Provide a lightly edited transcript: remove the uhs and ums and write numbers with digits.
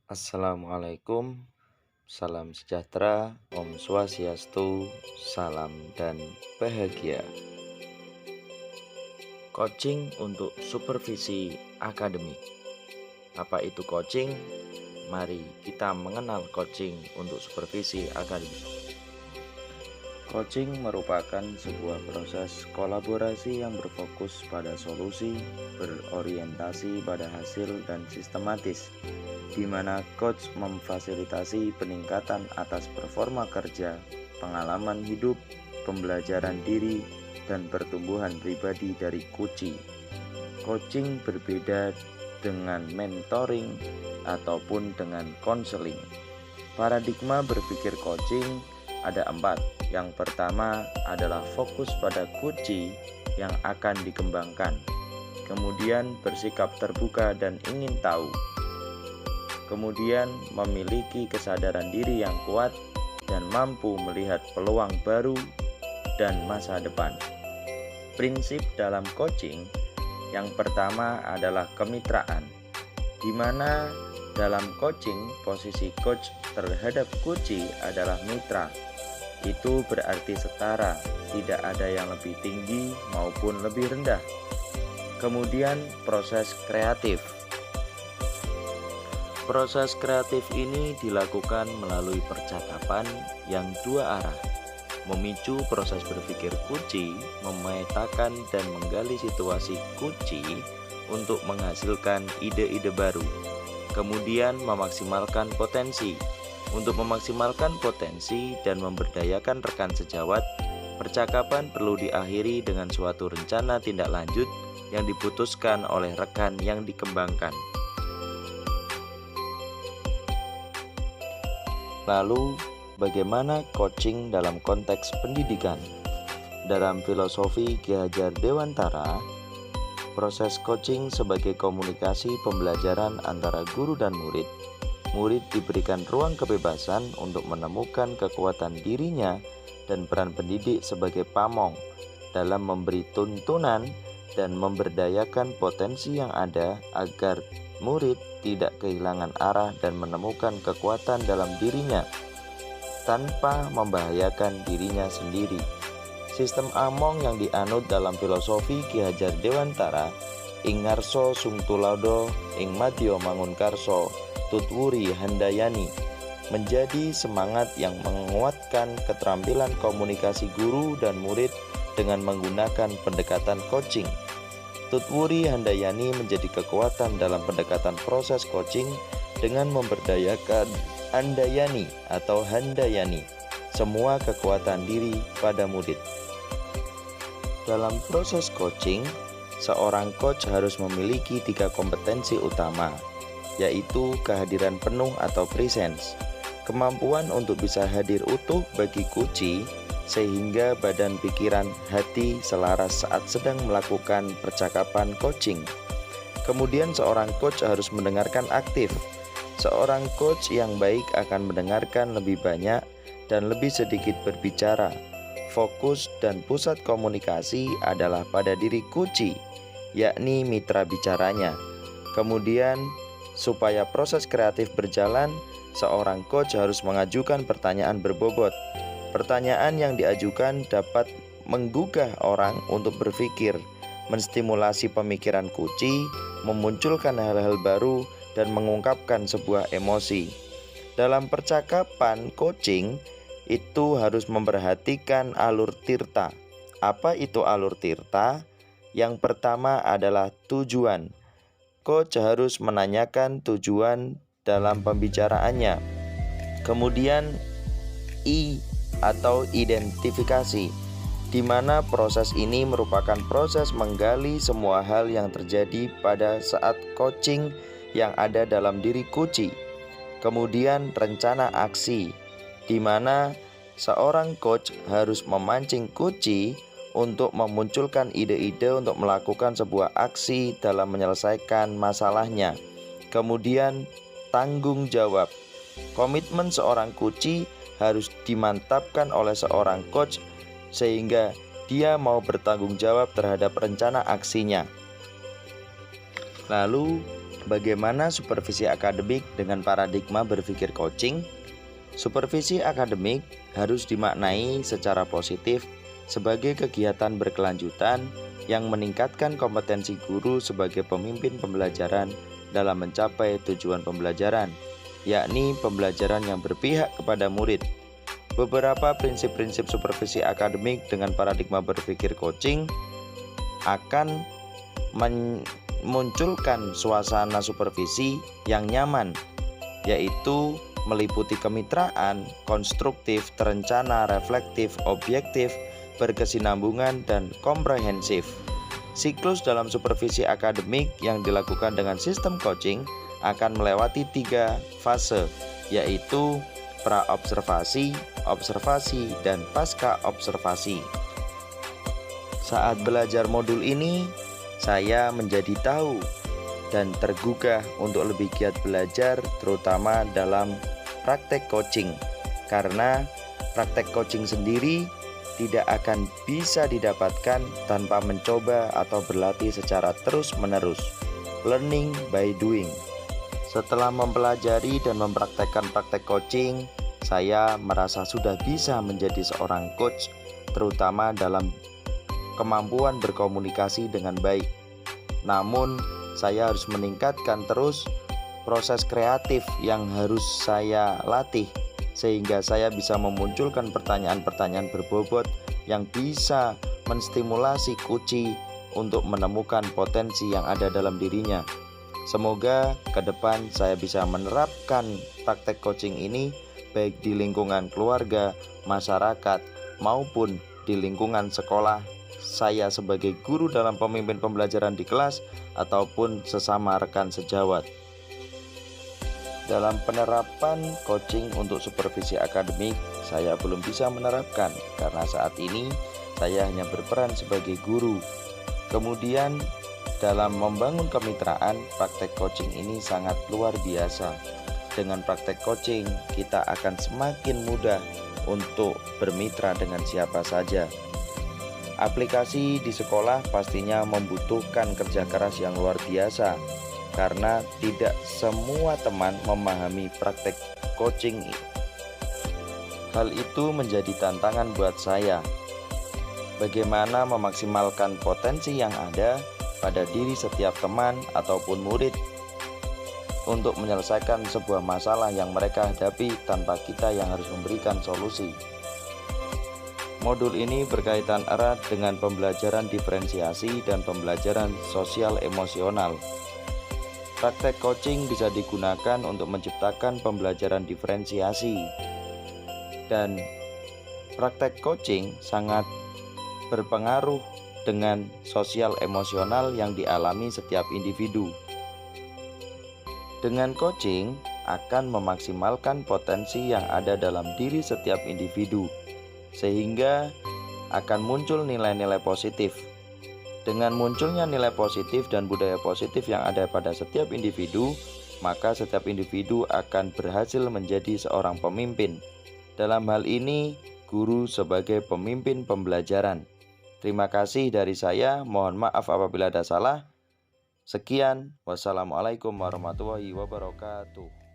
Assalamualaikum, salam sejahtera, Om Swastiastu, salam dan bahagia. Coaching untuk supervisi akademik. Apa itu coaching? Mari kita mengenal coaching untuk supervisi akademik. Coaching merupakan sebuah proses kolaborasi yang berfokus pada solusi, berorientasi pada hasil dan sistematis, di mana coach memfasilitasi peningkatan atas performa kerja, pengalaman hidup, pembelajaran diri, dan pertumbuhan pribadi dari coachee. Coaching berbeda dengan mentoring ataupun dengan konseling. Paradigma berpikir coaching ada 4. Yang pertama adalah fokus pada coachee yang akan dikembangkan. Kemudian bersikap terbuka dan ingin tahu. Kemudian memiliki kesadaran diri yang kuat dan mampu melihat peluang baru dan masa depan. Prinsip dalam coaching yang pertama adalah kemitraan, di mana dalam coaching posisi coach terhadap coachee adalah mitra. Itu berarti setara, tidak ada yang lebih tinggi maupun lebih rendah. Kemudian proses kreatif. Proses kreatif ini dilakukan melalui percakapan yang dua arah, memicu proses berpikir coachee, memetakan dan menggali situasi coachee untuk menghasilkan ide-ide baru. Kemudian memaksimalkan potensi. Untuk memaksimalkan potensi dan memberdayakan rekan sejawat, percakapan perlu diakhiri dengan suatu rencana tindak lanjut yang diputuskan oleh rekan yang dikembangkan. Lalu, bagaimana coaching dalam konteks pendidikan? Dalam filosofi Ki Hajar Dewantara, proses coaching sebagai komunikasi pembelajaran antara guru dan murid. Murid diberikan ruang kebebasan untuk menemukan kekuatan dirinya dan peran pendidik sebagai pamong dalam memberi tuntunan dan memberdayakan potensi yang ada agar murid tidak kehilangan arah dan menemukan kekuatan dalam dirinya tanpa membahayakan dirinya sendiri. Sistem among yang dianut dalam filosofi Ki Hajar Dewantara ing ngarsa sung tuladha ing madya mangunkarsa tutwuri handayani menjadi semangat yang menguatkan keterampilan komunikasi guru dan murid dengan menggunakan pendekatan coaching. Tutwuri handayani menjadi kekuatan dalam pendekatan proses coaching dengan memberdayakan handayani atau handayani, semua kekuatan diri pada murid. Dalam proses coaching, seorang coach harus memiliki 3 kompetensi utama, yaitu kehadiran penuh atau presence, kemampuan untuk bisa hadir utuh bagi coachee sehingga badan, pikiran, hati selaras saat sedang melakukan percakapan coaching. Kemudian seorang coach harus mendengarkan aktif. Seorang coach yang baik akan mendengarkan lebih banyak dan lebih sedikit berbicara. Fokus dan pusat komunikasi adalah pada diri coachee, yakni mitra bicaranya. Kemudian supaya proses kreatif berjalan, seorang coach harus mengajukan pertanyaan berbobot. Pertanyaan yang diajukan dapat menggugah orang untuk berpikir, menstimulasi pemikiran coachee, memunculkan hal-hal baru, dan mengungkapkan sebuah emosi. Dalam percakapan coaching, itu harus memperhatikan alur tirta. Apa itu alur tirta? Yang pertama adalah tujuan. Coach harus menanyakan tujuan dalam pembicaraannya. Kemudian I atau identifikasi, di mana proses ini merupakan proses menggali semua hal yang terjadi pada saat coaching yang ada dalam diri coachee. Kemudian rencana aksi, di mana seorang coach harus memancing coachee untuk memunculkan ide-ide untuk melakukan sebuah aksi dalam menyelesaikan masalahnya. Kemudian tanggung jawab. Komitmen seorang coachee harus dimantapkan oleh seorang coach sehingga dia mau bertanggung jawab terhadap rencana aksinya. Lalu Bagaimana supervisi akademik dengan paradigma berpikir coaching? Supervisi akademik harus dimaknai secara positif sebagai kegiatan berkelanjutan yang meningkatkan kompetensi guru sebagai pemimpin pembelajaran dalam mencapai tujuan pembelajaran, yakni pembelajaran yang berpihak kepada murid. Beberapa prinsip-prinsip supervisi akademik dengan paradigma berpikir coaching akan memunculkan suasana supervisi yang nyaman, yaitu meliputi kemitraan, konstruktif, terencana, reflektif, objektif, berkesinambungan, dan komprehensif. Siklus dalam supervisi akademik yang dilakukan dengan sistem coaching akan melewati 3 fase, yaitu pra-observasi, observasi, dan pasca observasi. Saat belajar modul ini, saya menjadi tahu dan tergugah untuk lebih giat belajar, terutama dalam praktek coaching, karena praktek coaching sendiri tidak akan bisa didapatkan tanpa mencoba atau berlatih secara terus-menerus. Learning by doing. Setelah mempelajari dan mempraktekkan praktek coaching, saya merasa sudah bisa menjadi seorang coach, terutama dalam kemampuan berkomunikasi dengan baik. Namun, saya harus meningkatkan terus proses kreatif yang harus saya latih, sehingga saya bisa memunculkan pertanyaan-pertanyaan berbobot yang bisa menstimulasi Kuci untuk menemukan potensi yang ada dalam dirinya. Semoga ke depan saya bisa menerapkan praktek coaching ini baik di lingkungan keluarga, masyarakat, maupun di lingkungan sekolah saya sebagai guru dalam pemimpin pembelajaran di kelas ataupun sesama rekan sejawat. Dalam penerapan coaching untuk supervisi akademik, saya belum bisa menerapkan karena saat ini saya hanya berperan sebagai guru. Kemudian dalam membangun kemitraan, praktek coaching ini sangat luar biasa. Dengan praktek coaching, kita akan semakin mudah untuk bermitra dengan siapa saja. Aplikasi di sekolah pastinya membutuhkan kerja keras yang luar biasa, karena tidak semua teman memahami praktek coaching. Hal itu menjadi tantangan buat saya. Bagaimana memaksimalkan potensi yang ada pada diri setiap teman ataupun murid untuk menyelesaikan sebuah masalah yang mereka hadapi tanpa kita yang harus memberikan solusi. Modul ini berkaitan erat dengan pembelajaran diferensiasi dan pembelajaran sosial emosional. Praktek coaching bisa digunakan untuk menciptakan pembelajaran diferensiasi, dan praktek coaching sangat berpengaruh dengan sosial emosional yang dialami setiap individu. Dengan coaching akan memaksimalkan potensi yang ada dalam diri setiap individu, sehingga akan muncul nilai-nilai positif. Dengan munculnya nilai positif dan budaya positif yang ada pada setiap individu, maka setiap individu akan berhasil menjadi seorang pemimpin. Dalam hal ini, guru sebagai pemimpin pembelajaran. Terima kasih dari saya, mohon maaf apabila ada salah. Sekian, wassalamualaikum warahmatullahi wabarakatuh.